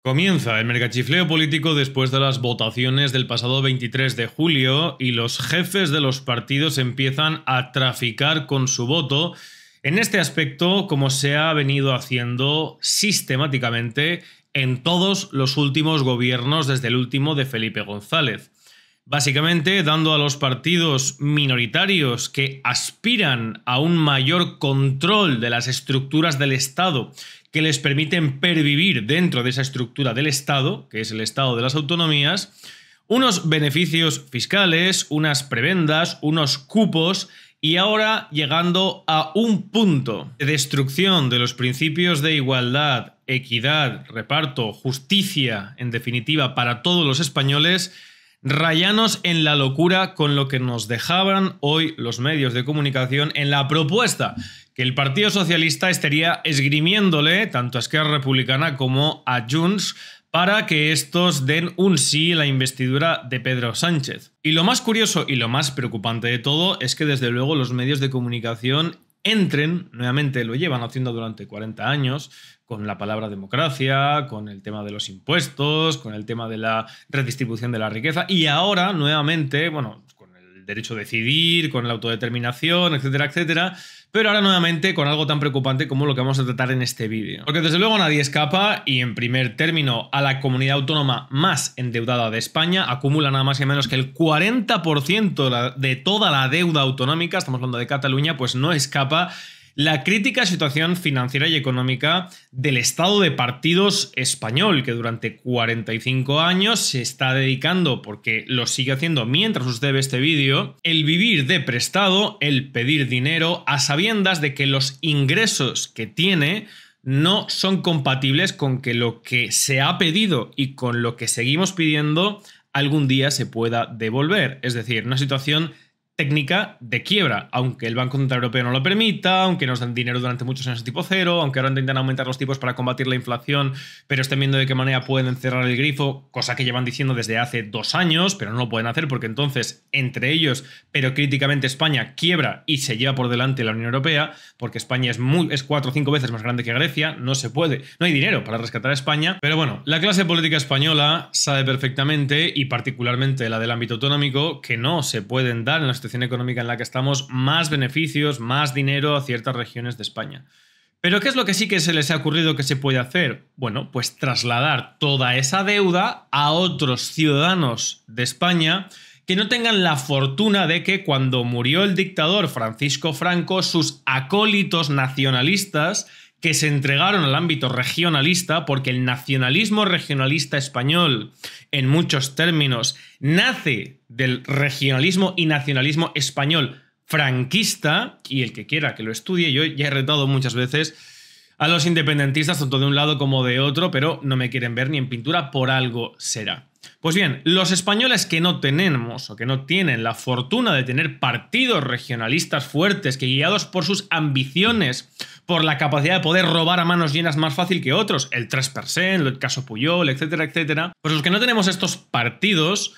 Comienza el mercachifleo político después de las votaciones del pasado 23 de julio y los jefes de los partidos empiezan a traficar con su voto en este aspecto como se ha venido haciendo sistemáticamente en todos los últimos gobiernos desde el último de Felipe González. Básicamente dando a los partidos minoritarios que aspiran a un mayor control de las estructuras del Estado que les permiten pervivir dentro de esa estructura del Estado, que es el Estado de las autonomías, unos beneficios fiscales, unas prebendas, unos cupos y ahora llegando a un punto de destrucción de los principios de igualdad, equidad, reparto, justicia, en definitiva, para todos los españoles, rayanos en la locura con lo que nos dejaban hoy los medios de comunicación en la propuesta que el Partido Socialista estaría esgrimiéndole tanto a Esquerra Republicana como a Junts para que estos den un sí a la investidura de Pedro Sánchez. Y lo más curioso y lo más preocupante de todo es que desde luego los medios de comunicación entren, nuevamente lo llevan haciendo durante 40 años, con la palabra democracia, con el tema de los impuestos, con el tema de la redistribución de la riqueza y ahora nuevamente, bueno, con el derecho a decidir, con la autodeterminación, etcétera, etcétera, pero ahora nuevamente con algo tan preocupante como lo que vamos a tratar en este vídeo. Porque desde luego nadie escapa y en primer término a la comunidad autónoma más endeudada de España acumula nada más y menos que el 40% de toda la deuda autonómica, estamos hablando de Cataluña, pues no escapa la crítica situación financiera y económica del Estado de partidos español, que durante 45 años se está dedicando, porque lo sigue haciendo mientras usted ve este vídeo, el vivir de prestado, el pedir dinero, a sabiendas de que los ingresos que tiene no son compatibles con que lo que se ha pedido y con lo que seguimos pidiendo algún día se pueda devolver. Es decir, una situación técnica de quiebra, aunque el Banco Central Europeo no lo permita, aunque nos dan dinero durante muchos años tipo cero, aunque ahora intentan aumentar los tipos para combatir la inflación, pero estén viendo de qué manera pueden cerrar el grifo, cosa que llevan diciendo desde hace 2 años, pero no lo pueden hacer porque entonces, entre ellos, pero críticamente España quiebra y se lleva por delante la Unión Europea, porque España es 4 o 5 veces más grande que Grecia, no se puede, no hay dinero para rescatar a España, pero bueno, la clase política española sabe perfectamente, y particularmente la del ámbito autonómico, que no se pueden dar en la situación económica en la que estamos más beneficios, más dinero a ciertas regiones de España. Pero ¿qué es lo que sí que se les ha ocurrido que se puede hacer? Bueno, pues trasladar toda esa deuda a otros ciudadanos de España que no tengan la fortuna de que cuando murió el dictador Francisco Franco, sus acólitos nacionalistas que se entregaron al ámbito regionalista, porque el nacionalismo regionalista español, en muchos términos, nace del regionalismo y nacionalismo español franquista, y el que quiera que lo estudie, yo ya he retado muchas veces a los independentistas, tanto de un lado como de otro, pero no me quieren ver ni en pintura, por algo será. Pues bien, los españoles que no tenemos o que no tienen la fortuna de tener partidos regionalistas fuertes que, guiados por sus ambiciones, por la capacidad de poder robar a manos llenas más fácil que otros, el 3%, el caso Pujol, etcétera, etcétera, pues los que no tenemos estos partidos,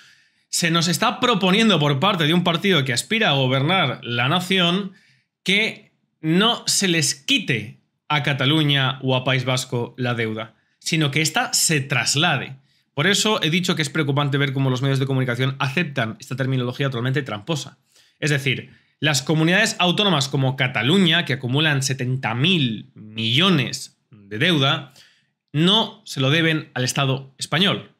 se nos está proponiendo por parte de un partido que aspira a gobernar la nación que no se les quite a Cataluña o a País Vasco la deuda, sino que ésta se traslade. Por eso he dicho que es preocupante ver cómo los medios de comunicación aceptan esta terminología totalmente tramposa. Es decir, las comunidades autónomas como Cataluña, que acumulan 70.000 millones de deuda, no se lo deben al Estado español.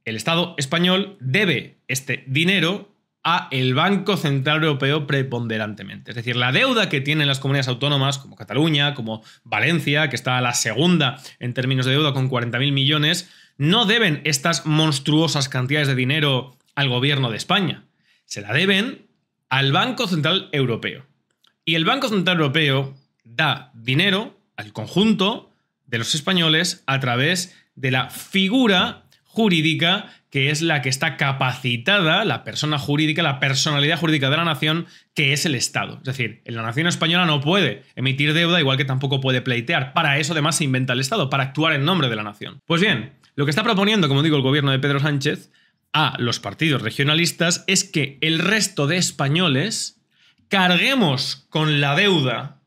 El Estado español debe este dinero a el Banco Central Europeo preponderantemente. Es decir, la deuda que tienen las comunidades autónomas, como Cataluña, como Valencia, que está a la segunda en términos de deuda con 40.000 millones, no deben estas monstruosas cantidades de dinero al gobierno de España. Se la deben al Banco Central Europeo. Y el Banco Central Europeo da dinero al conjunto de los españoles a través de la figura jurídica que es la que está capacitada, la persona jurídica, la personalidad jurídica de la nación, que es el Estado. Es decir, la nación española no puede emitir deuda, igual que tampoco puede pleitear. Para eso además se inventa el Estado, para actuar en nombre de la nación. Pues bien, lo que está proponiendo, como digo, el gobierno de Pedro Sánchez a los partidos regionalistas es que el resto de españoles carguemos con la deuda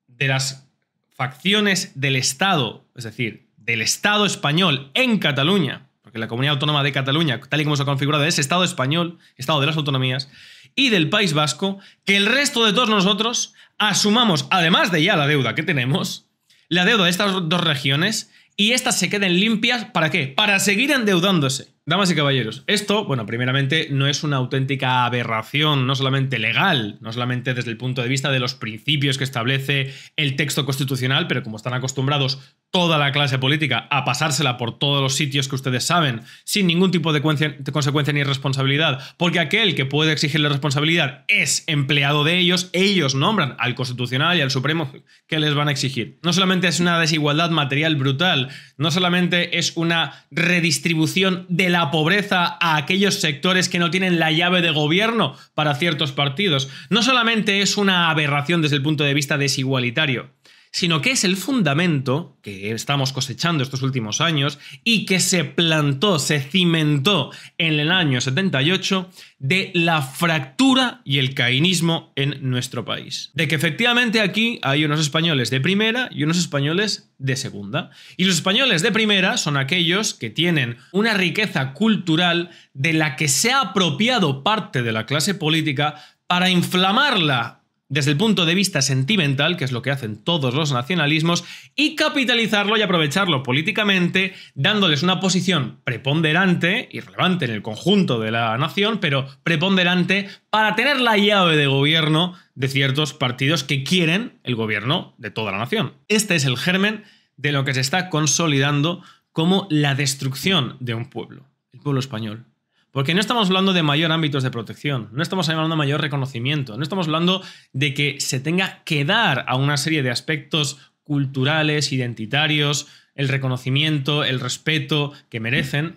de las facciones del Estado, es decir, del Estado español en Cataluña, porque la Comunidad Autónoma de Cataluña, tal y como se ha configurado, es Estado español, Estado de las autonomías, y del País Vasco, que el resto de todos nosotros asumamos, además de ya la deuda que tenemos, la deuda de estas dos regiones, y estas se queden limpias, ¿para qué? Para seguir endeudándose. Damas y caballeros, esto, bueno, primeramente no es una auténtica aberración, no solamente legal, no solamente desde el punto de vista de los principios que establece el texto constitucional, pero como están acostumbrados toda la clase política a pasársela por todos los sitios que ustedes saben, sin ningún tipo de consecuencia ni responsabilidad, porque aquel que puede exigirle responsabilidad es empleado de ellos, ellos nombran al Constitucional y al Supremo que les van a exigir. No solamente es una desigualdad material brutal, no solamente es una redistribución de la pobreza a aquellos sectores que no tienen la llave de gobierno para ciertos partidos, no solamente es una aberración desde el punto de vista desigualitario, sino que es el fundamento que estamos cosechando estos últimos años y que se plantó, se cimentó en el año 78 de la fractura y el caínismo en nuestro país. De que efectivamente aquí hay unos españoles de primera y unos españoles de segunda. Y los españoles de primera son aquellos que tienen una riqueza cultural de la que se ha apropiado parte de la clase política para inflamarla desde el punto de vista sentimental, que es lo que hacen todos los nacionalismos, y capitalizarlo y aprovecharlo políticamente, dándoles una posición preponderante y relevante en el conjunto de la nación, pero preponderante para tener la llave de gobierno de ciertos partidos que quieren el gobierno de toda la nación. Este es el germen de lo que se está consolidando como la destrucción de un pueblo, el pueblo español. Porque no estamos hablando de mayor ámbitos de protección, no estamos hablando de mayor reconocimiento, no estamos hablando de que se tenga que dar a una serie de aspectos culturales, identitarios, el reconocimiento, el respeto que merecen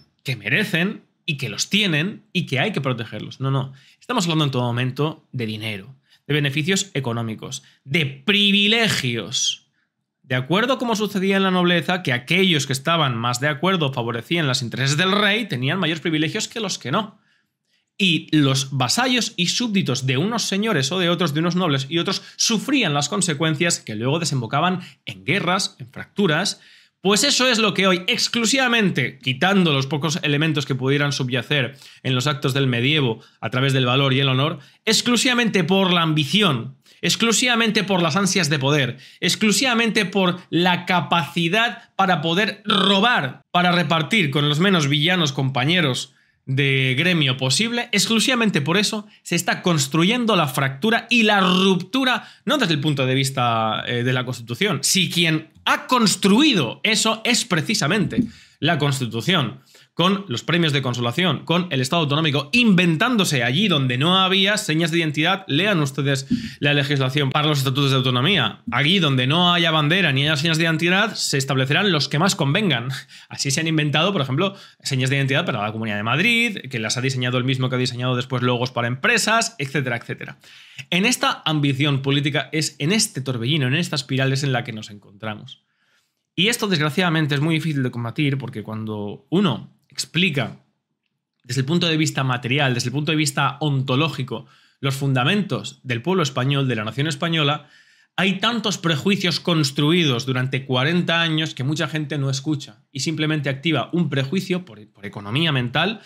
y que los tienen y que hay que protegerlos. No, no. Estamos hablando en todo momento de dinero, de beneficios económicos, de privilegios. De acuerdo como sucedía en la nobleza, que aquellos que estaban más de acuerdo favorecían los intereses del rey, tenían mayores privilegios que los que no. Y los vasallos y súbditos de unos señores o de otros, de unos nobles y otros, sufrían las consecuencias que luego desembocaban en guerras, en fracturas. Pues eso es lo que hoy, exclusivamente, quitando los pocos elementos que pudieran subyacer en los actos del medievo a través del valor y el honor, exclusivamente por la ambición, exclusivamente por las ansias de poder, exclusivamente por la capacidad para poder robar, para repartir con los menos villanos compañeros de gremio posible, exclusivamente por eso se está construyendo la fractura y la ruptura, no desde el punto de vista de la Constitución. Si quien ha construido eso es precisamente la Constitución, con los premios de consolación, con el Estado autonómico, inventándose allí donde no había señas de identidad. Lean ustedes la legislación para los estatutos de autonomía. Allí donde no haya bandera ni haya señas de identidad, se establecerán los que más convengan. Así se han inventado, por ejemplo, señas de identidad para la Comunidad de Madrid, que las ha diseñado el mismo que ha diseñado después logos para empresas, etcétera, etcétera. En esta ambición política es en este torbellino, en esta espiral es en la que nos encontramos. Y esto, desgraciadamente, es muy difícil de combatir porque cuando uno explica desde el punto de vista material, desde el punto de vista ontológico, los fundamentos del pueblo español, de la nación española, hay tantos prejuicios construidos durante 40 años que mucha gente no escucha y simplemente activa un prejuicio por economía mental.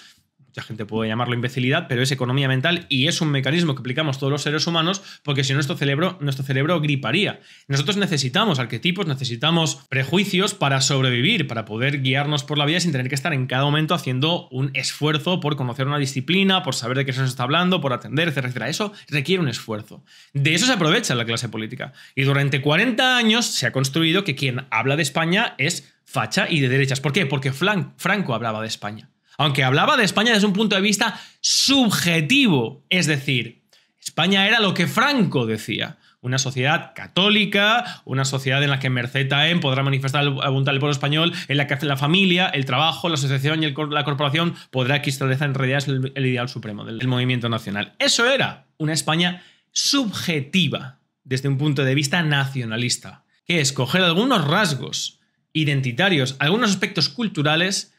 Mucha gente puede llamarlo imbecilidad, pero es economía mental y es un mecanismo que aplicamos todos los seres humanos porque si no nuestro cerebro griparía. Nosotros necesitamos arquetipos, necesitamos prejuicios para sobrevivir, para poder guiarnos por la vida sin tener que estar en cada momento haciendo un esfuerzo por conocer una disciplina, por saber de qué se nos está hablando, por atender, etcétera, etcétera. Eso requiere un esfuerzo. De eso se aprovecha la clase política. Y durante 40 años se ha construido que quien habla de España es facha y de derechas. ¿Por qué? Porque Franco hablaba de España. Aunque hablaba de España desde un punto de vista subjetivo, es decir, España era lo que Franco decía, una sociedad católica, una sociedad en la que Merced Taén podrá manifestar la voluntad del pueblo español, en la que la familia, el trabajo, la asociación y la corporación podrá cristalizar en realidad el ideal supremo del movimiento nacional. Eso era una España subjetiva desde un punto de vista nacionalista, que es coger algunos rasgos identitarios, algunos aspectos culturales,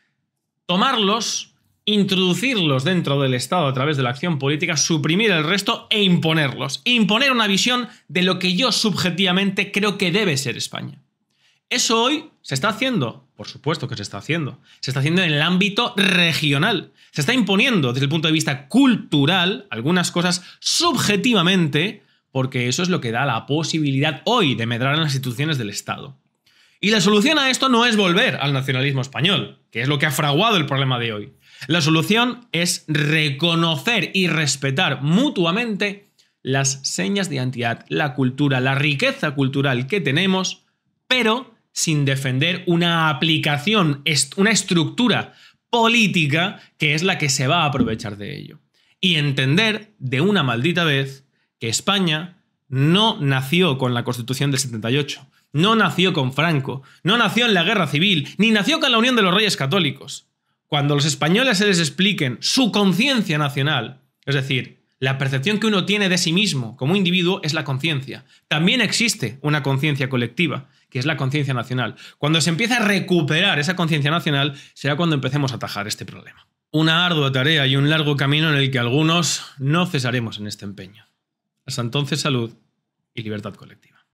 tomarlos, introducirlos dentro del Estado a través de la acción política, suprimir el resto e imponerlos. Imponer una visión de lo que yo subjetivamente creo que debe ser España. Eso hoy se está haciendo Por supuesto que se está haciendo. Se está haciendo en el ámbito regional. Se está imponiendo desde el punto de vista cultural algunas cosas subjetivamente, porque eso es lo que da la posibilidad hoy de medrar en las instituciones del Estado. Y la solución a esto no es volver al nacionalismo español, que es lo que ha fraguado el problema de hoy. La solución es reconocer y respetar mutuamente las señas de identidad, la cultura, la riqueza cultural que tenemos, pero sin defender una aplicación, una estructura política que es la que se va a aprovechar de ello. Y entender de una maldita vez que España no nació con la Constitución del 78, no nació con Franco, no nació en la Guerra Civil, ni nació con la Unión de los Reyes Católicos. Cuando los españoles se les expliquen su conciencia nacional, es decir, la percepción que uno tiene de sí mismo como individuo es la conciencia. También existe una conciencia colectiva, que es la conciencia nacional. Cuando se empieza a recuperar esa conciencia nacional, será cuando empecemos a atajar este problema. Una ardua tarea y un largo camino en el que algunos no cesaremos en este empeño. Hasta entonces, salud y libertad colectiva.